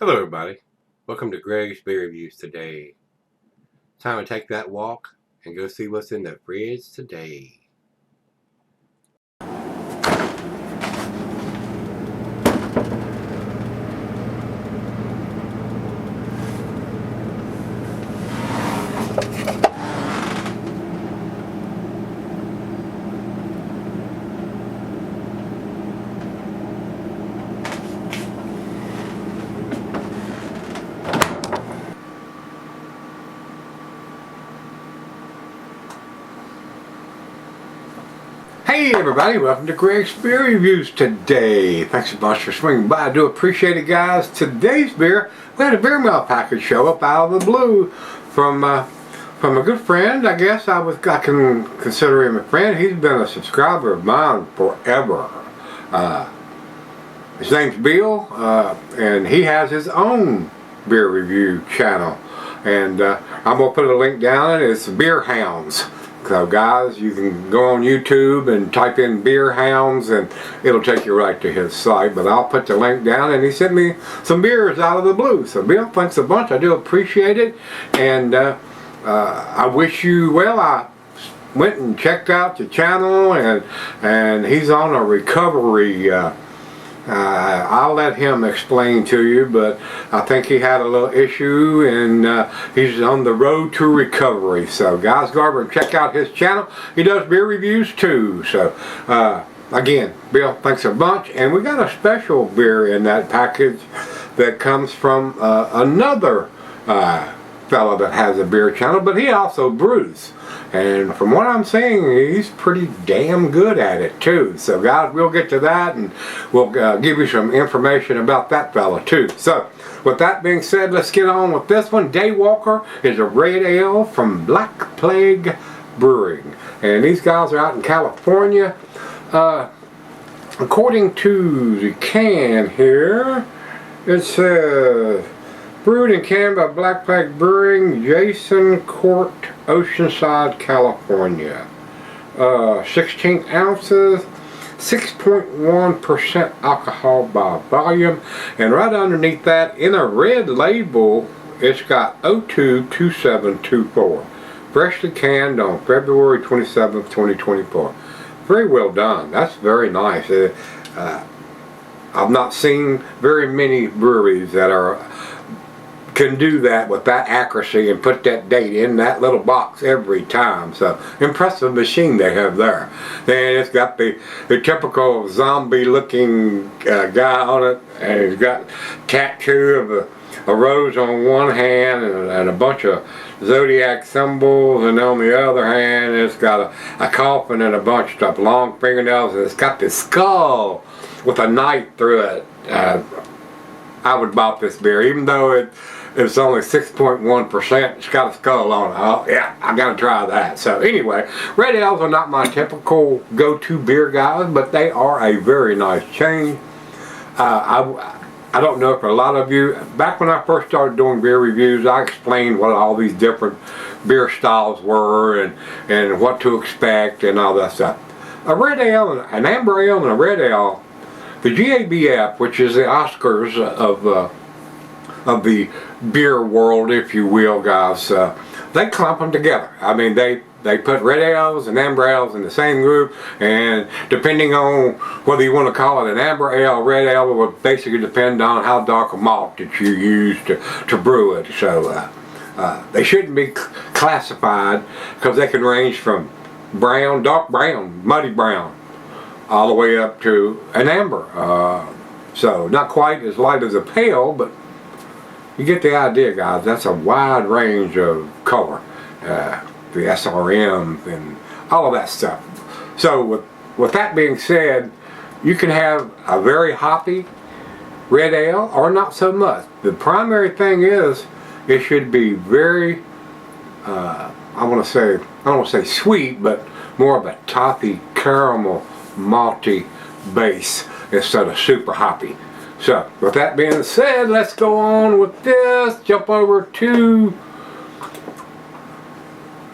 Hello everybody, welcome to Gregsbeerreviews today. Time to take that walk and go see what's in the fridge today. Hey everybody, welcome to Gregsbeerreviews today. Thanks a bunch for swinging by. I do appreciate it, guys. Today's beer, we had a beer mail package show up out of the blue from a good friend. I guess I can consider him a friend. He's been a subscriber of mine forever. His name's Bill, and he has his own beer review channel. And I'm going to put a link down. It's Beer Hounds. So guys, you can go on YouTube and type in Beer Hounds and it'll take you right to his site. But I'll put the link down, and he sent me some beers out of the blue. So Bill, thanks a bunch. I do appreciate it. And I wish you well. I went and checked out the channel, and he's on a recovery. I'll let him explain to you, but I think he had a little issue, and he's on the road to recovery. So guys, go over and check out his channel. He does beer reviews too. So again, Bill, thanks a bunch. And we got a special beer in that package that comes from another fella that has a beer channel, but he also brews. And from what I'm seeing, he's pretty damn good at it too. So guys, we'll get to that, and we'll give you some information about that fella too. So with that being said, let's get on with this one. Daywalker is a red ale from Black Plague Brewing. And these guys are out in California. According to the can here, it says brewed and canned by Black Plague Brewing, Jason Court, Oceanside, California. 16 ounces, 6.1% alcohol by volume, and right underneath that, in a red label, it's got 022724. Freshly canned on February 27th, 2024. Very well done. That's very nice. I've not seen very many breweries that can do that with that accuracy and put that date in that little box every time. So impressive machine they have there. Then it's got the typical zombie looking guy on it, and he's got tattoo of a rose on one hand and a bunch of zodiac symbols, and on the other hand it's got a coffin and a bunch of long fingernails, and it's got this skull with a knife through it. I would buy this beer, even though it's only 6.1%. It's got a skull on it. Oh, yeah, I gotta try that. So anyway, red ales are not my typical go-to beer guys, but they are a very nice change. I don't know if a lot of you, back when I first started doing beer reviews, I explained what all these different beer styles were and what to expect and all that stuff. A red ale, an amber ale and a red ale, the GABF, which is the Oscars of the beer world, if you will, guys, they clump them together. I mean, they put red ales and amber ales in the same group, and depending on whether you want to call it an amber ale or red ale, it would basically depend on how dark a malt that you use to brew it. So they shouldn't be classified, because they can range from brown, dark brown, muddy brown, all the way up to an amber. So not quite as light as a pale, but you get the idea, guys. That's a wide range of color. The SRM and all of that stuff. So with that being said, you can have a very hoppy red ale or not so much. The primary thing is it should be very I don't want to say sweet, but more of a toffee caramel malty base instead of super hoppy. So with that being said, let's go on with this. Jump over to,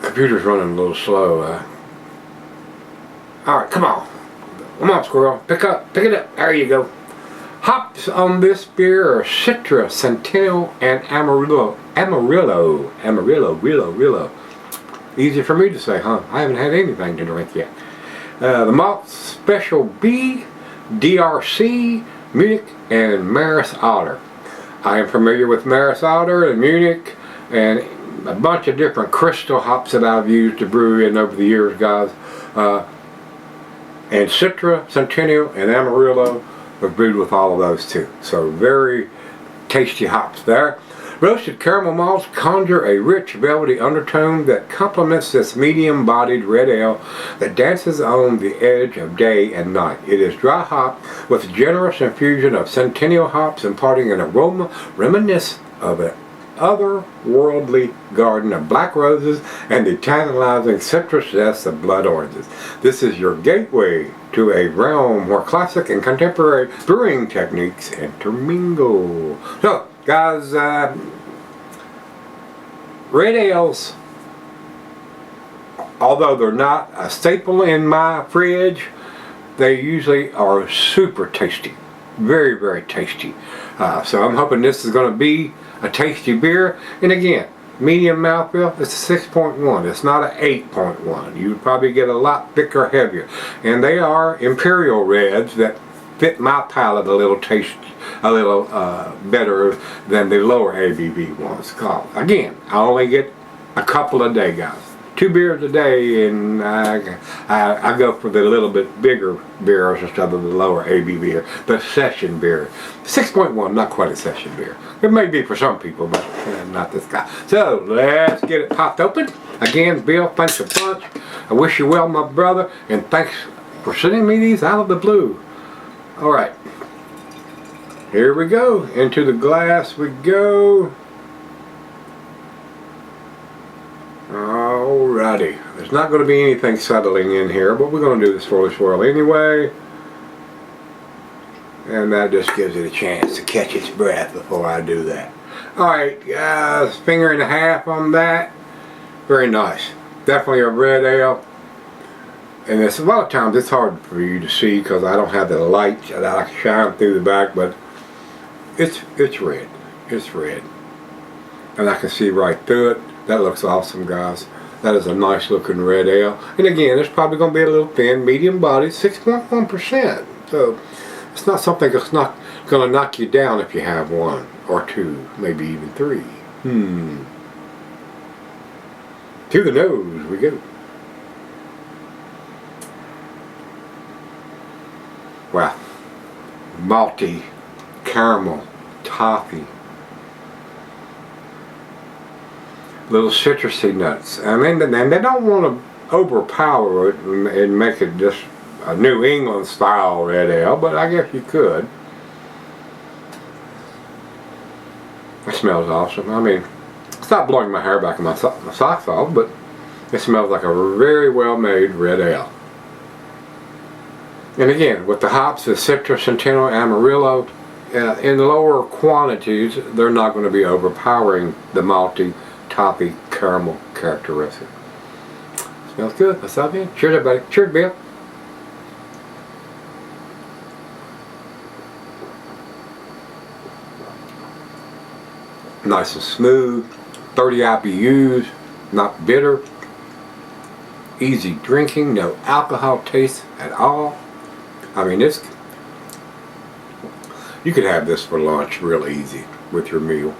computer's running a little slow. Alright, come on, squirrel, pick it up, there you go. Hops on this beer are Citra, Centennial, and Amarillo. Easy for me to say, huh? I haven't had anything to drink yet. The malts, Special B, DRC, Munich, and Maris Otter. I am familiar with Maris Otter and Munich and a bunch of different crystal hops that I've used to brew in over the years, guys. And Citra, Centennial, and Amarillo have brewed with all of those too. So very tasty hops there. Roasted caramel malts conjure a rich velvety undertone that complements this medium-bodied red ale that dances on the edge of day and night. It is dry hopped with a generous infusion of Centennial hops, imparting an aroma reminiscent of an otherworldly garden of black roses and the tantalizing citrus zest of blood oranges. This is your gateway to a realm where classic and contemporary brewing techniques intermingle. So, guys, red ales, although they're not a staple in my fridge, they usually are super tasty. Very, very tasty. So I'm hoping this is going to be a tasty beer. And again, medium mouthfeel, it's a 6.1. It's not an 8.1. You would probably get a lot thicker, heavier. And they are Imperial Reds that fit my palate a little better than the lower ABV ones. Again, I only get a couple a day, guys. 2 beers a day, and I go for the little bit bigger beers instead of the lower ABV, the session beer. 6.1, not quite a session beer. It may be for some people, but not this guy. So let's get it popped open. Again, Bill, thanks a bunch. I wish you well, my brother, and thanks for sending me these out of the blue. All right, here we go. Into the glass we go. Alrighty, there's not going to be anything settling in here, but we're going to do this swirly swirl anyway. And that just gives it a chance to catch its breath before I do that. Alright guys, finger and a half on that. Very nice. Definitely a red ale. And it's, a lot of times it's hard for you to see because I don't have the light that I can shine through the back, but it's red. It's red. And I can see right through it. That looks awesome, guys. That is a nice looking red ale. And again, it's probably going to be a little thin, medium bodied, 6.1%. So it's not something that's not going to knock you down if you have 1 or 2, maybe even 3. To the nose we go. Wow. Malty, caramel, toffee. Little citrusy nuts. I mean, and they don't want to overpower it and make it just a New England style red ale, but I guess you could. It smells awesome. I mean, it's not blowing my hair back and my socks off, but it smells like a very well made red ale. And again, with the hops, the Citra, Centennial, Amarillo, in lower quantities, they're not going to be overpowering the malty, toffee, caramel characteristic. Smells good. Let's have it. Cheers, everybody. Cheers, Bill. Nice and smooth. 30 IBUs. Not bitter. Easy drinking. No alcohol taste at all. I mean, this. You could have this for lunch real easy with your meal.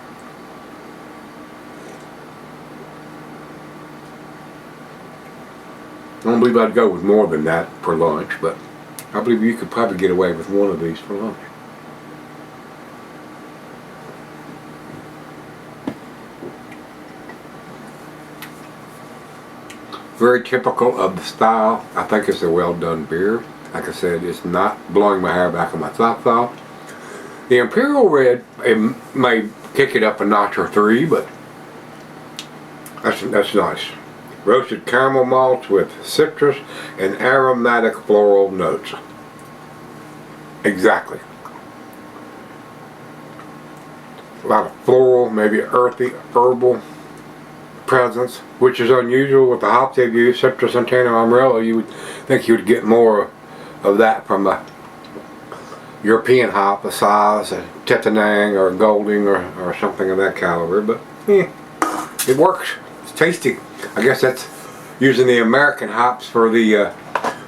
I don't believe I'd go with more than that for lunch, but I believe you could probably get away with 1 of these for lunch. Very typical of the style. I think it's a well done beer. Like I said, it's not blowing my hair back on my socks off. The Imperial Red, it may kick it up a notch or 3, but that's nice. Roasted caramel malts with citrus and aromatic floral notes. Exactly. A lot of floral, maybe earthy, herbal presence, which is unusual with the hops they've used. Citra, Centennial, Amarillo, you would think you would get more of that from the European hop, a size, a Tetanang or a Golding or something of that caliber, but it works. It's tasty. I guess that's using the American hops for the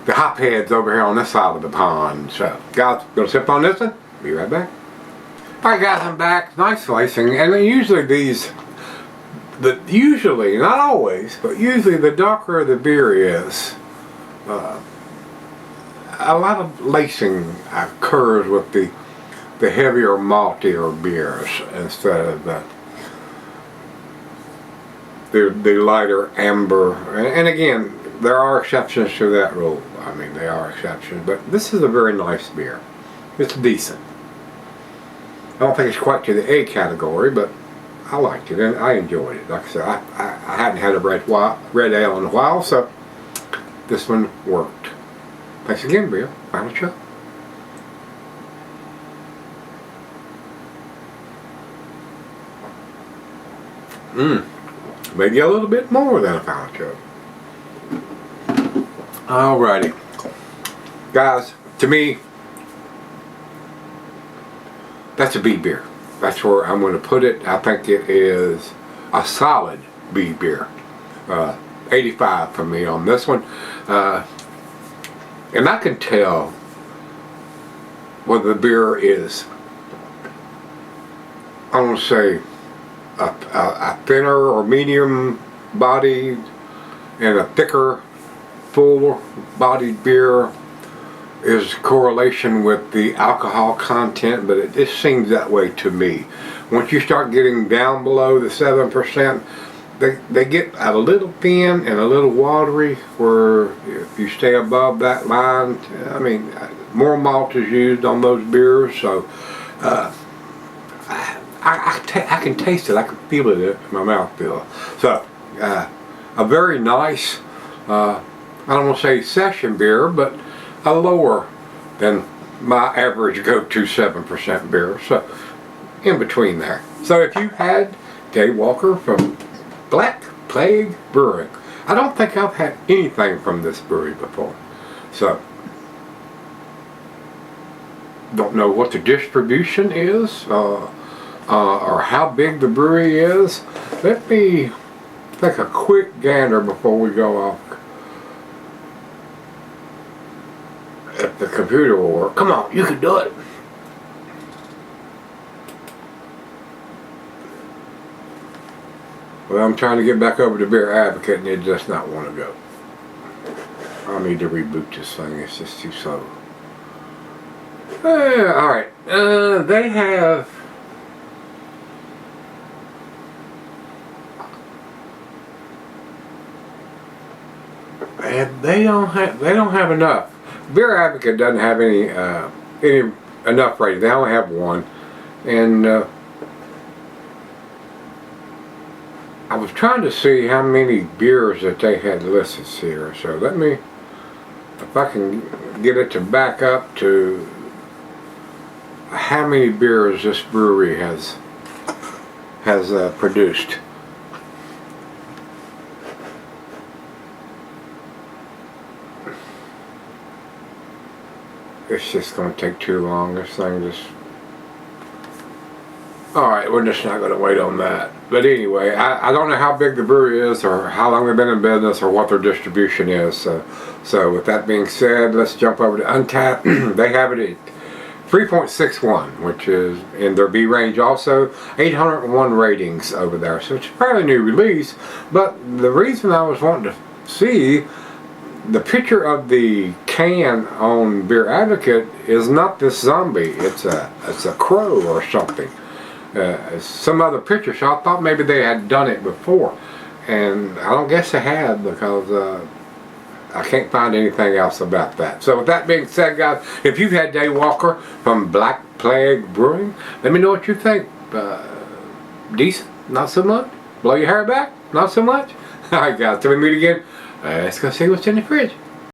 hop heads over here on this side of the pond. So, guys, gonna sip on this one. Be right back. Alright guys, I'm back. Nice lacing, and usually usually, not always, but usually the darker the beer is, a lot of lacing occurs with the heavier, maltier beers instead of the lighter amber. And again, there are exceptions to that rule. I mean, they are exceptions, but this is a very nice beer. It's decent. I don't think it's quite to the A category, but I liked it and I enjoyed it. Like I said, I hadn't had a red ale in a while, so this one worked. Thanks again, Bill. Final show. Maybe a little bit more than a final show. Alrighty. Guys, to me, that's a B beer. That's where I'm going to put it. I think it is a solid B beer. 85 for me on this one. And I can tell whether the beer is, I want to say, a thinner or medium bodied and a thicker, full bodied beer is correlation with the alcohol content, but it just seems that way to me. Once you start getting down below the 7%, they get a little thin and a little watery, where if you stay above that line, I mean, more malt is used on those beers, so I can taste it, I can feel it in my mouth feel. So, a very nice, I don't want to say session beer, but a lower than my average go-to 7% beer, so in between there. So if you had Daywalker from Black Plague Brewing, I don't think I've had anything from this brewery before, so don't know what the distribution is or how big the brewery is. Let me take a quick gander before we go off. If the computer will work. Come on, you can do it. Well, I'm trying to get back over to Beer Advocate and it does not want to go. I'll need to reboot this thing. It's just too slow. Alright. They have... They don't have enough. Beer Advocate doesn't have any enough rating. They only have one, and I was trying to see how many beers that they had listed here. So let me, if I can get it to back up to how many beers this brewery has produced. It's just going to take too long. This thing just... Alright, we're just not going to wait on that. But anyway, I don't know how big the brewery is or how long they've been in business or what their distribution is. So with that being said, let's jump over to Untappd. They have it at 3.61, which is in their B range also. 801 ratings over there. So it's a fairly new release. But the reason I was wanting to see the picture of the can on Beer Advocate is not this zombie. It's a crow or something. Some other picture, so I thought maybe they had done it before, and I don't guess they had, because I can't find anything else about that. So with that being said, guys, if you've had Daywalker from Black Plague Brewing, let me know what you think. Decent? Not so much? Blow your hair back? Not so much? Alright guys, till we meet again, let's go see what's in the fridge.